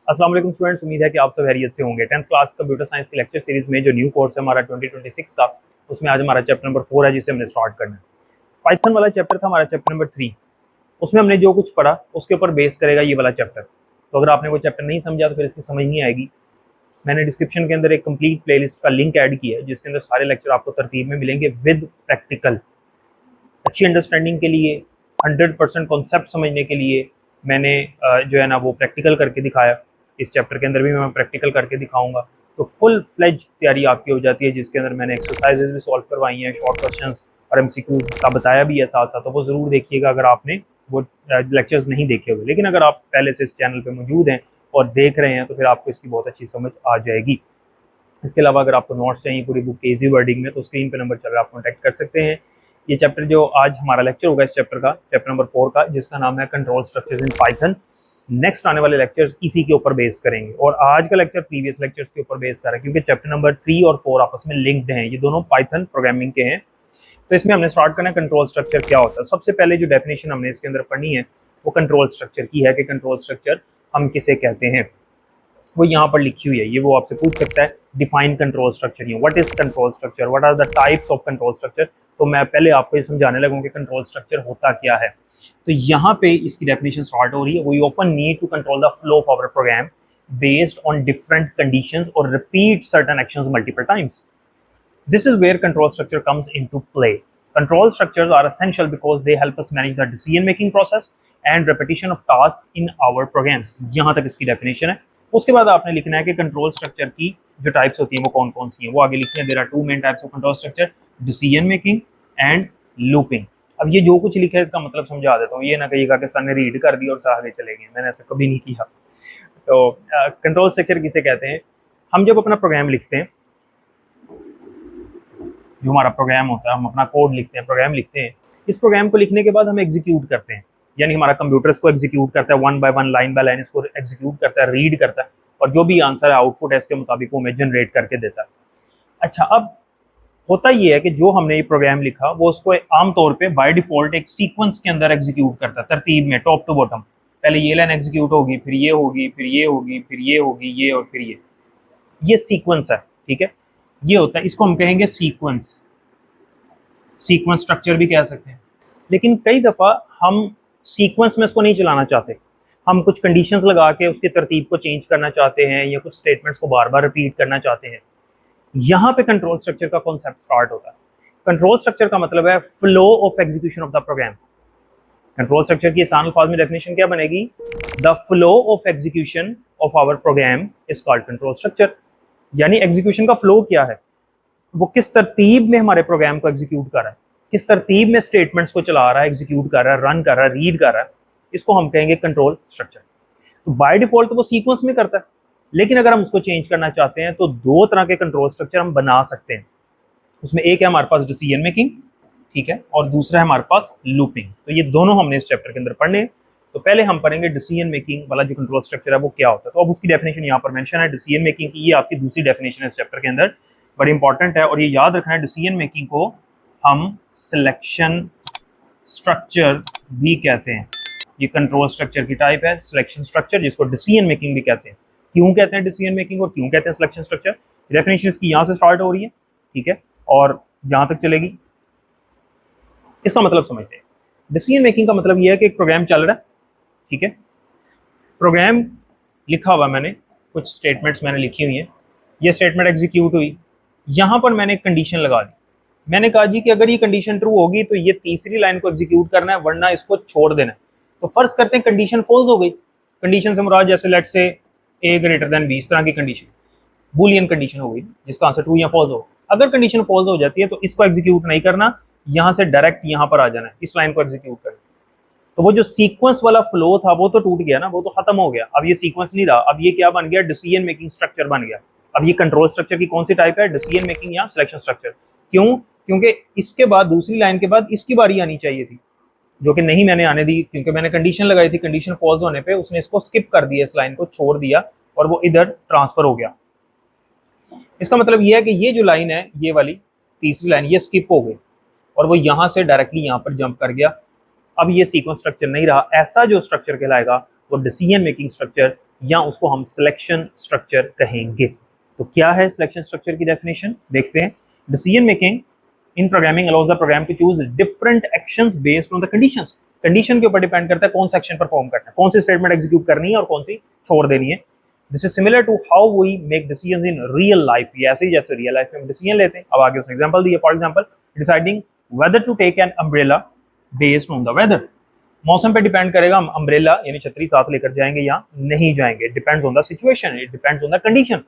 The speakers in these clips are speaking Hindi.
अस्सलाम वालेकुम स्टूडेंट्स, उम्मीद है कि आप सब खैरियत से होंगे। 10th क्लास कंप्यूटर साइंस की लेक्चर सीरीज में जो न्यू कोर्स है हमारा 2026 का, उसमें आज हमारा चैप्टर नंबर 4 है जिसे हमने स्टार्ट करना है। पाइथन वाला चैप्टर था हमारा चैप्टर नंबर 3। उसमें हमने जो कुछ पढ़ा उसके ऊपर बेस करेगा ये वाला चैप्टर। तो अगर आपने वो चैप्टर नहीं समझा तो फिर इसकी समझ नहीं आएगी। मैंने डिस्क्रिप्शन के अंदर एक कंप्लीट प्लेलिस्ट का लिंक ऐड किया है जिसके अंदर सारे लेक्चर आपको तरतीब में मिलेंगे विद प्रैक्टिकल। अच्छी अंडरस्टैंडिंग के लिए, 100% कॉन्सेप्ट समझने के लिए मैंने जो है ना वो प्रैक्टिकल करके दिखाया। इस चैप्टर के अंदर भी मैं प्रैक्टिकल करके दिखाऊंगा, तो फुल फ्लेज तैयारी आपकी हो जाती है, जिसके अंदर मैंने एक्सरसाइजेज भी सॉल्व करवाई हैं, शॉर्ट क्वेश्चंस और एमसीक्यूज का बताया भी है साथ साथ। तो वो ज़रूर देखिएगा अगर आपने वो लेक्चर्स नहीं देखे हुए। लेकिन अगर आप पहले से इस चैनल पर मौजूद हैं और देख रहे हैं तो फिर आपको इसकी बहुत अच्छी समझ आ जाएगी। इसके अलावा अगर आपको नोट्स चाहिए पूरी बुक के ईजी वर्डिंग में, तो स्क्रीन पर नंबर चल रहा है, आप कॉन्टैक्ट कर सकते हैं। ये चैप्टर जो आज हमारा लेक्चर होगा इस चैप्टर का, चैप्टर नंबर 4 का, जिसका नाम है control structures in Python. Next आने वाले लेक्चर्स इसी के ऊपर बेस करेंगे और आज का लेक्चर प्रीवियस लेक्चर्स के ऊपर बेस कर रहा है, क्योंकि चैप्टर नंबर 3 और 4 आपस में लिंक्ड हैं। ये दोनों पाइथन प्रोग्रामिंग के हैं। तो इसमें हमने स्टार्ट करना है कंट्रोल स्ट्रक्चर क्या होता है। सबसे पहले जो डेफिनेशन हमने इसके अंदर पढ़नी है वो कंट्रोल स्ट्रक्चर की है कि कंट्रोल स्ट्रक्चर हम किसे कहते हैं। वो यहाँ पर लिखी हुई है, ये वो आपसे पूछ सकता है define control structure. What is control structure, what are the types of control structure. तो मैं पहले आपको ये समझाने लगूँ कि कंट्रोल स्ट्रक्चर होता क्या है। तो यहाँ पे इसकी डेफिनेशन स्टार्ट हो रही है। We often need to control the flow of our program based on different conditions और repeat certain actions multiple times. This is where control structure comes into play. Control structures are essential because they help us manage the decision-making process and repetition of tasks in our programs. यहाँ तक इसकी डेफिनेशन है। उसके बाद आपने लिखना है कि कंट्रोल स्ट्रक्चर की जो टाइप्स होती हैं वो कौन कौन सी हैं। वो आगे लिखते हैं, there are two main types of control structure, decision making and looping. अब ये जो कुछ लिखा है इसका मतलब समझा देता हूँ, ये ना कहिएगा कि सर ने रीड कर दी और सर आगे चले गए, मैंने ऐसा कभी नहीं किया। तो कंट्रोल स्ट्रक्चर किसे कहते हैं? हम जब अपना प्रोग्राम लिखते हैं, जो हमारा प्रोग्राम होता है, हम अपना कोड लिखते हैं, प्रोग्राम लिखते हैं। इस प्रोग्राम को लिखने के बाद हम एग्जीक्यूट करते हैं, यानी हमारा कंप्यूटर इसको एग्जीक्यूट करता है, one by one, line by line इसको एग्जीक्यूट करता है, रीड करता है, और जो भी आंसर है, आउटपुट है, इसके मुताबिक वो हमें जनरेट करके देता है। अच्छा, अब होता ये है कि जो हमने ये प्रोग्राम लिखा वो उसको आमतौर पे बाय डिफॉल्ट एक सीक्वेंस के अंदर एग्जीक्यूट करता है, तरतीब में, टॉप टू बॉटम। पहले ये लाइन एग्जीक्यूट होगी, फिर ये होगी, फिर ये होगी, फिर ये होगी, ये और फिर ये सीक्वेंस है। ठीक है, ये होता है, इसको हम कहेंगे सीक्वेंस। सीक्वेंस स्ट्रक्चर भी कह सकते हैं। लेकिन कई दफ़ा हम सीक्वेंस में इसको नहीं चलाना चाहते, हम कुछ कंडीशंस लगा के उसकी तरतीब को चेंज करना चाहते हैं या कुछ स्टेटमेंट्स को बार बार रिपीट करना चाहते हैं। यहाँ पे कंट्रोल स्ट्रक्चर का कॉन्सेप्ट स्टार्ट होता है। कंट्रोल स्ट्रक्चर का मतलब है flow of execution of the program. Control structure की आसान अल्फाज में डेफिनेशन क्या बनेगी? The flow of execution of our program is called control structure. यानी एग्जीक्यूशन का फ्लो क्या है, वो किस तरतीब में हमारे प्रोग्राम को एग्जीक्यूट कर रहा है, किस तरतीब में स्टेटमेंट्स को चला रहा है, एग्जीक्यूट कर रहा है, रन कर रहा है, रीड कर रहा है, इसको हम कहेंगे कंट्रोल स्ट्रक्चर। तो बाय डिफॉल्ट वो सीक्वेंस में करता है, लेकिन अगर हम उसको चेंज करना चाहते हैं तो दो तरह के कंट्रोल स्ट्रक्चर हम बना सकते हैं। उसमें एक है हमारे पास डिसीजन मेकिंग, ठीक है, और दूसरा है हमारे पास लूपिंग। तो ये दोनों हमने इस चैप्टर के अंदर पढ़ने हैं। तो पहले हम पढ़ेंगे डिसीजन मेकिंग वाला जो कंट्रोल स्ट्रक्चर है वो क्या होता है। तो अब उसकी डेफिनेशन यहाँ पर मेंशन है डिसीजन मेकिंग की, ये आपकी दूसरी डेफिनेशन है इस चैप्टर के अंदर, बड़ी इंपॉर्टेंट है। और ये याद रखना है, डिसीजन मेकिंग को हम सिलेक्शन स्ट्रक्चर भी कहते हैं। ये कंट्रोल स्ट्रक्चर की टाइप है, सिलेक्शन स्ट्रक्चर, जिसको डिसीजन मेकिंग भी कहते हैं। क्यों कहते हैं डिसीजन मेकिंग और क्यों कहते हैं सिलेक्शन स्ट्रक्चर? डेफिनेशन इसकी यहाँ से स्टार्ट हो रही है, ठीक है, और यहाँ तक चलेगी। इसका मतलब समझते हैं। डिसीजन मेकिंग का मतलब यह है कि एक प्रोग्राम चल रहा है, ठीक है, प्रोग्राम लिखा हुआ, मैंने कुछ स्टेटमेंट्स मैंने लिखी हुई हैं, ये स्टेटमेंट एग्जीक्यूट हुई, यहाँ पर मैंने एक कंडीशन लगा दी। मैंने कहा जी कि अगर ये कंडीशन ट्रू होगी तो ये तीसरी लाइन को एग्जीक्यूट करना है, वरना इसको छोड़ देना है। तो फर्ज करते हैं कंडीशन फॉल्स हो गई। कंडीशन से मुराद जैसे लेट से a ग्रेटर देन b, इस तरह की कंडीशन, बूलियन कंडीशन हो गई जिसका आंसर ट्रू या फॉल्स हो। अगर कंडीशन फॉल्स हो जाती है तो इसको एग्जीक्यूट नहीं करना, यहाँ से डायरेक्ट यहाँ पर आ जाना है, इस लाइन को एग्जीक्यूट करना। तो वो जो सीक्वेंस वाला फ्लो था वो तो टूट गया ना, वो तो खत्म हो गया। अब ये सीक्वेंस नहीं रहा, अब ये क्या बन गया? डिसीजन मेकिंग स्ट्रक्चर बन गया। अब ये कंट्रोल स्ट्रक्चर की कौन सी टाइप है? डिसीजन मेकिंग या सिलेक्शन स्ट्रक्चर। क्यों? क्योंकि इसके बाद, दूसरी लाइन के बाद इसकी बारी आनी चाहिए थी, जो कि नहीं मैंने आने दी, क्योंकि मैंने कंडीशन लगाई थी। कंडीशन फॉल्स होने पे उसने इसको स्किप कर दिया, इस लाइन को छोड़ दिया और वो इधर ट्रांसफर हो गया। इसका मतलब ये है कि ये जो लाइन है, ये वाली तीसरी लाइन, ये स्किप हो गई और वो यहाँ से डायरेक्टली यहाँ पर जंप कर गया। अब ये सीक्वेंस स्ट्रक्चर नहीं रहा। ऐसा जो स्ट्रक्चर कहलाएगा वो डिसीजन मेकिंग स्ट्रक्चर या उसको हम सिलेक्शन स्ट्रक्चर कहेंगे। तो क्या है सिलेक्शन स्ट्रक्चर की डेफिनेशन, देखते हैं। Decision making in programming allows the program to choose different actions based on the conditions. Condition के ऊपर डिपेंड करता है कौन सा एक्शन परफॉर्म करना है, कौन सी स्टेटमेंट एग्जीक्यूट करनी है और कौन सी छोड़ देनी है। This is similar to how we make decisions in real life. ये ऐसे ही जैसे रियल लाइफ में हम डिसीजन लेते हैं। अब आगे उसने एग्जांपल दिया, for example deciding whether to take an umbrella based on the weather. मौसम पे डिपेंड करेगा हम अम्ब्रेला यानी छतरी साथ लेकर जाएंगे या नहीं जाएंगे। It depends on the situation, it depends on the condition.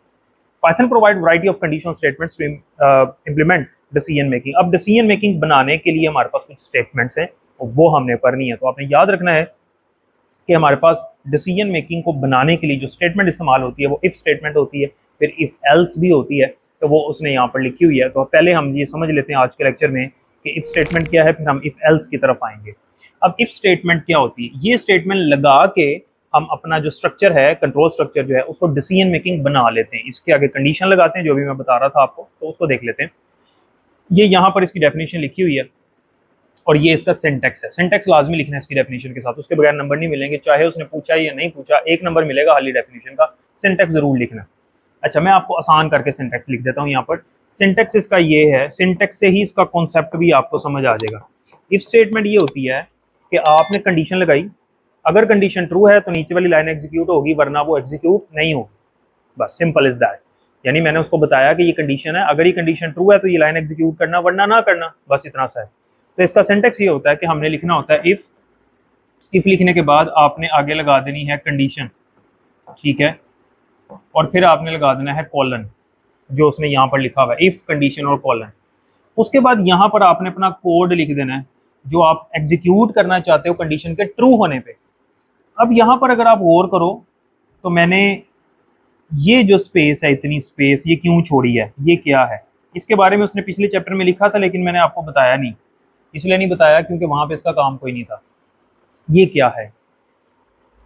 Python provide variety of conditional statements to implement decision making. अब डिसीजन मेकिंग बनाने के लिए हमारे पास कुछ स्टेटमेंट्स हैं, वो हमने पढ़नी है। तो आपने याद रखना है कि हमारे पास डिसीजन मेकिंग को बनाने के लिए जो स्टेटमेंट इस्तेमाल होती है वो इफ स्टेटमेंट होती है, फिर इफ एल्स भी होती है, तो वो उसने यहाँ पर लिखी हुई है। तो पहले हम ये समझ लेते हैं आज के लेक्चर में कि इफ स्टेटमेंट क्या है, फिर हम इफ एल्स की तरफ आएंगे। अब इफ स्टेटमेंट क्या होती है, ये स्टेटमेंट लगा के हम अपना जो स्ट्रक्चर है, कंट्रोल स्ट्रक्चर जो है, उसको डिसीजन मेकिंग बना लेते हैं। इसके आगे कंडीशन लगाते हैं, जो भी मैं बता रहा था आपको, तो उसको देख लेते हैं। ये यहाँ पर इसकी डेफिनेशन लिखी हुई है और ये इसका सिंटैक्स है। सिंटैक्स लाजमी लिखना है इसकी डेफिनेशन के साथ, उसके बगैर नंबर नहीं मिलेंगे, चाहे उसने पूछा या नहीं पूछा, एक नंबर मिलेगा खाली डेफिनेशन का। सिंटैक्स जरूर लिखना। अच्छा, मैं आपको आसान करके सिंटैक्स लिख देता हूँ यहाँ पर। सिंटैक्स इसका ये है, सिंटैक्स से ही इसका कॉन्सेप्ट भी आपको समझ आ जाएगा। इफ स्टेटमेंट ये होती है कि आपने कंडीशन लगाई, अगर कंडीशन ट्रू है तो नीचे वाली लाइन एग्जीक्यूट होगी, वरना वो एग्जीक्यूट नहीं होगी। बस सिंपल इज दैट। यानी मैंने उसको बताया कि ये कंडीशन है, अगर ये कंडीशन ट्रू है तो ये लाइन एग्जीक्यूट करना, वरना ना करना, बस इतना सा है। तो इसका सिंटैक्स ये होता है कि हमने लिखना होता है इफ लिखने के बाद आपने आगे लगा देनी है कंडीशन, ठीक है, और फिर आपने लगा देना है कॉलन, जो उसने यहाँ पर लिखा हुआ है, इफ कंडीशन और कॉलन। उसके बाद यहाँ पर आपने अपना कोड लिख देना है जो आप एग्जीक्यूट करना चाहते हो कंडीशन के ट्रू होने पे। अब यहाँ पर अगर आप गौर करो तो मैंने ये जो स्पेस है, इतनी स्पेस ये क्यों छोड़ी है, ये क्या है, इसके बारे में उसने पिछले चैप्टर में लिखा था, लेकिन मैंने आपको बताया नहीं। इसलिए नहीं बताया क्योंकि वहां पे इसका काम कोई नहीं था। ये क्या है,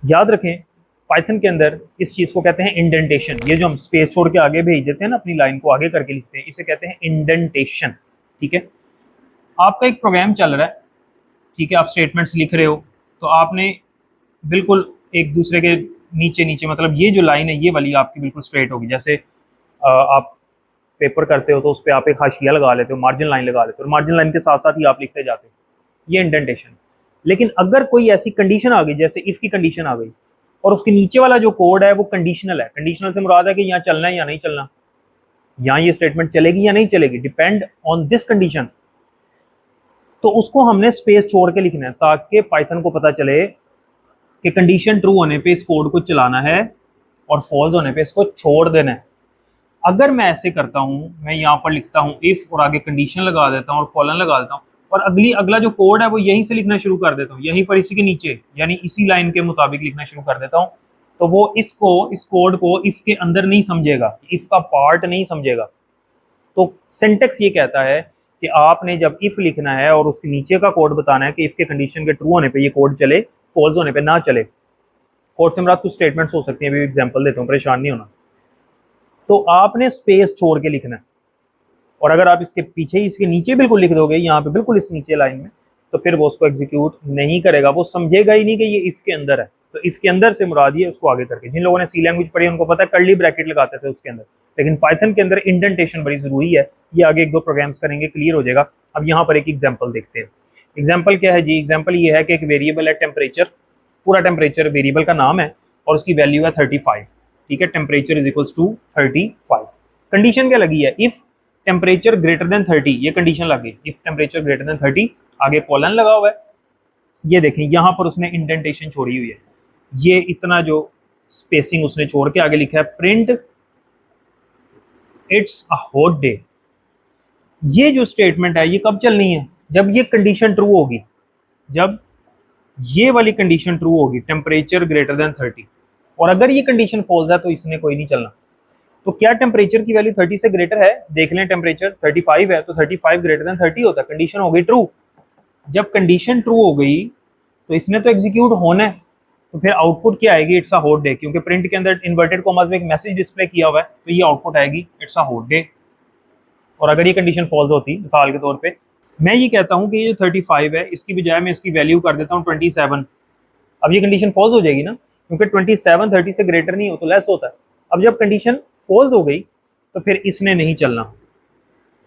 याद रखें, पाइथन के अंदर इस चीज को कहते हैं इंडेंटेशन। ये जो हम स्पेस छोड़ के आगे भेज देते हैं ना, अपनी लाइन को आगे करके लिखते हैं, इसे कहते हैं इंडेंटेशन। ठीक है, आपका एक प्रोग्राम चल रहा है, ठीक है, आप स्टेटमेंट्स लिख रहे हो, तो आपने बिल्कुल एक दूसरे के नीचे नीचे, मतलब ये जो लाइन है ये वाली आपकी बिल्कुल स्ट्रेट होगी। जैसे आप पेपर करते हो तो उस पर आप एक हाशिया लगा लेते हो, मार्जिन लाइन लगा लेते हो, और मार्जिन लाइन के साथ साथ ही आप लिखते जाते हो, ये इंडेंटेशन। लेकिन अगर कोई ऐसी कंडीशन आ गई, जैसे इफ की कंडीशन आ गई, और उसके नीचे वाला जो कोड है वो कंडीशनल है, कंडीशनल से मुराद है कि यहाँ चलना है या नहीं चलना, यहाँ ये स्टेटमेंट चलेगी या नहीं चलेगी, डिपेंड ऑन दिस कंडीशन, तो उसको हमने स्पेस छोड़ के लिखना है ताकि पाइथन को पता चले कि कंडीशन ट्रू होने पे इस कोड को चलाना है और फॉल्स होने पे इसको छोड़ देना है। अगर मैं ऐसे करता हूँ, मैं यहाँ पर लिखता हूँ इफ और आगे कंडीशन लगा देता हूँ और कॉलन लगा देता हूँ, और अगला जो कोड है वो यहीं से लिखना शुरू कर देता हूँ, यहीं पर इसी के नीचे, यानी इसी लाइन के मुताबिक लिखना शुरू कर देता हूँ, तो वो इस कोड को इफ के अंदर नहीं समझेगा, इफ का पार्ट नहीं समझेगा। तो सिंटेक्स ये कहता है कि आपने जब इफ लिखना है और उसके नीचे का कोड बताना है कि इफ के कंडीशन के ट्रू होने पे ये कोड चले, फॉल्स होने पे ना चले। कोड से मुराद कुछ स्टेटमेंट्स हो सकती हैं, अभी एग्जांपल देता हूँ, परेशान नहीं होना। तो आपने स्पेस छोड़ के लिखना है, और अगर आप इसके पीछे ही इसके नीचे बिल्कुल लिख दोगे, यहाँ पे बिल्कुल इस नीचे लाइन में, तो फिर वो उसको एग्जीक्यूट नहीं करेगा, वो समझेगा ही नहीं कि ये इफ के अंदर है। तो इफ के अंदर से मुराद ये उसको आगे करके, जिन लोगों ने सी लैंग्वेज पढ़ी उनको पता है कर्ली ब्रैकेट लगाते थे उसके अंदर, लेकिन पाइथन के अंदर इंडेंटेशन बड़ी जरूरी है। ये आगे एक दो प्रोग्राम्स करेंगे, क्लियर हो जाएगा। अब यहाँ पर एक एग्जाम्पल देखते हैं। एग्जाम्पल क्या है जी, एग्जाम्पल ये है कि एक वेरिएबल है टेम्परेचर, पूरा टेम्परेचर वेरिएबल का नाम है और उसकी वैल्यू है 35, ठीक है, temperature is equals to 35। Condition क्या लगी है, इफ टेम्परेचर ग्रेटर देन 30, ये कंडीशन लग गई, इफ टेम्परेचर ग्रेटर देन 30, आगे कॉलन लगा हुआ है। ये देखें यहाँ पर उसने इंडेंटेशन छोड़ी हुई है, ये इतना जो स्पेसिंग उसने छोड़ के आगे लिखा है print it's a hot day. ये जो स्टेटमेंट है ये कब चलनी है, जब ये कंडीशन ट्रू होगी, जब ये वाली कंडीशन ट्रू होगी, टेम्परेचर ग्रेटर देन 30, और अगर ये कंडीशन फॉल्स है तो इसने कोई नहीं चलना। तो क्या टेम्परेचर की वैल्यू 30 से ग्रेटर है, देख लें, टेम्परेचर 35 है तो 35 ग्रेटर देन 30 होता है, कंडीशन हो गई ट्रू। जब कंडीशन ट्रू हो गई तो इसने तो एग्जीक्यूट होना है, तो फिर आउटपुट क्या आएगी, इट्स अ हॉट डे, क्योंकि प्रिंट के अंदर इन्वर्टेड कॉमास में एक मैसेज डिस्प्ले किया हुआ है, तो ये आउटपुट आएगी इट्स अ हॉट डे। और अगर ये कंडीशन फॉल्स होती, मिसाल के तौर पे मैं ये कहता हूँ कि ये जो 35 है इसकी बजाय मैं इसकी वैल्यू कर देता हूँ 27, अब ये कंडीशन फॉल्स हो जाएगी ना, क्योंकि 27 30 से ग्रेटर नहीं हो तो लेस होता है। अब जब कंडीशन फॉल्स हो गई तो फिर इसने नहीं चलना,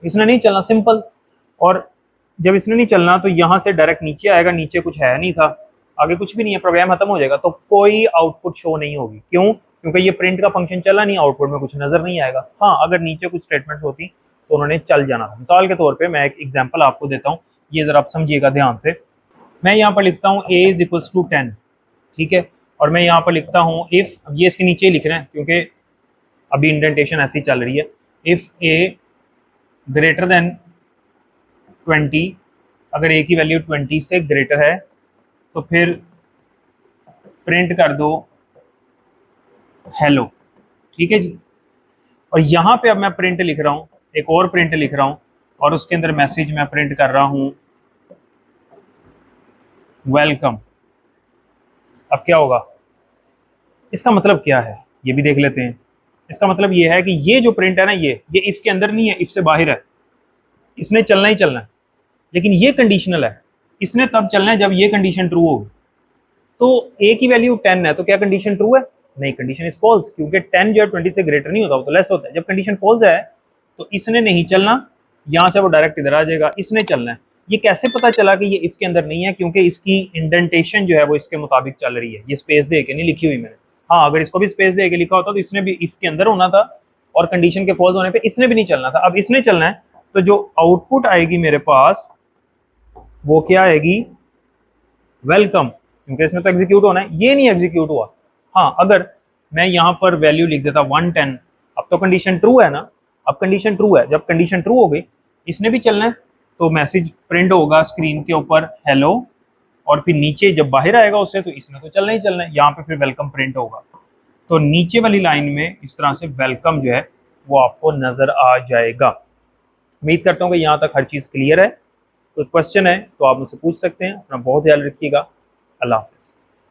इसने नहीं चलना, सिंपल। और जब इसने नहीं चलना तो यहाँ से डायरेक्ट नीचे आएगा, नीचे कुछ है नहीं था, आगे कुछ भी नहीं है, प्रोग्राम खत्म हो जाएगा, तो कोई आउटपुट शो नहीं होगी। क्यों? क्योंकि ये प्रिंट का फंक्शन चला नहीं, आउटपुट में कुछ नजर नहीं आएगा। हाँ, अगर नीचे कुछ स्टेटमेंट्स होती तो उन्होंने चल जाना था। मिसाल के तौर पे मैं एक एग्जांपल आपको देता हूँ, ये जरा आप समझिएगा ध्यान से। मैं यहाँ पर लिखता हूँ a इज इक्वल्स टू 10, ठीक है, और मैं यहाँ पर लिखता हूँ इफ, ये इसके नीचे ही लिख रहे हैं क्योंकि अभी इंडेंटेशन ऐसी चल रही है, इफ a ग्रेटर देन 20, अगर a की वैल्यू 20 से ग्रेटर है तो फिर प्रिंट कर दो हेलो, ठीक है जी। और यहाँ पे अब मैं प्रिंट लिख रहा हूँ, एक और प्रिंट लिख रहा हूँ, और उसके अंदर मैसेज मैं प्रिंट कर रहा हूँ वेलकम। अब क्या होगा? इसका मतलब क्या है ये भी देख लेते हैं। इसका मतलब ये है कि ये जो प्रिंट है ना, ये इफ के अंदर नहीं है, इफ से बाहर है, इसने चलना ही चलना है। लेकिन ये कंडीशनल है, इसने तब चलना है जब ये कंडीशन ट्रू होगी। तो a की वैल्यू 10 है तो क्या कंडीशन ट्रू है? नहीं, कंडीशन इज फॉल्स, क्योंकि 10 जो है 20 से ग्रेटर नहीं होता, वो तो लेस होता है। जब कंडीशन फॉल्स है तो इसने नहीं चलना, यहाँ से वो डायरेक्ट इधर आ जाएगा, इसने चलना है। ये कैसे पता चला कि ये इफ के अंदर नहीं है? क्योंकि इसकी इंडेंटेशन जो है वो इसके मुताबिक चल रही है, ये स्पेस दे के नहीं लिखी हुई मैंने। हाँ, अगर इसको भी स्पेस दे के लिखा होता तो इसने भी इफ के अंदर होना था, और कंडीशन के फॉल्स होने पे इसने भी नहीं चलना था। अब इसने चलना है, तो जो आउटपुट आएगी मेरे पास वो क्या आएगी? वेलकम, क्योंकि इसमें तो एग्जीक्यूट होना है, ये नहीं एग्जीक्यूट हुआ। हाँ, अगर मैं यहाँ पर वैल्यू लिख देता 110, अब तो कंडीशन ट्रू है ना, अब कंडीशन ट्रू है, जब कंडीशन ट्रू हो गई इसने भी चलना है, तो मैसेज प्रिंट होगा स्क्रीन के ऊपर हेलो, और फिर नीचे जब बाहर आएगा उससे तो इसने तो चलना ही चलना है, यहाँ पे फिर वेलकम प्रिंट होगा। तो नीचे वाली लाइन में इस तरह से वेलकम जो है वो आपको नजर आ जाएगा। उम्मीद करता हूँ कि यहाँ तक हर चीज़ क्लियर है। कोई क्वेश्चन है तो आप मुझसे पूछ सकते हैं। अपना बहुत ख्याल रखिएगा। अल्लाह हाफिज़।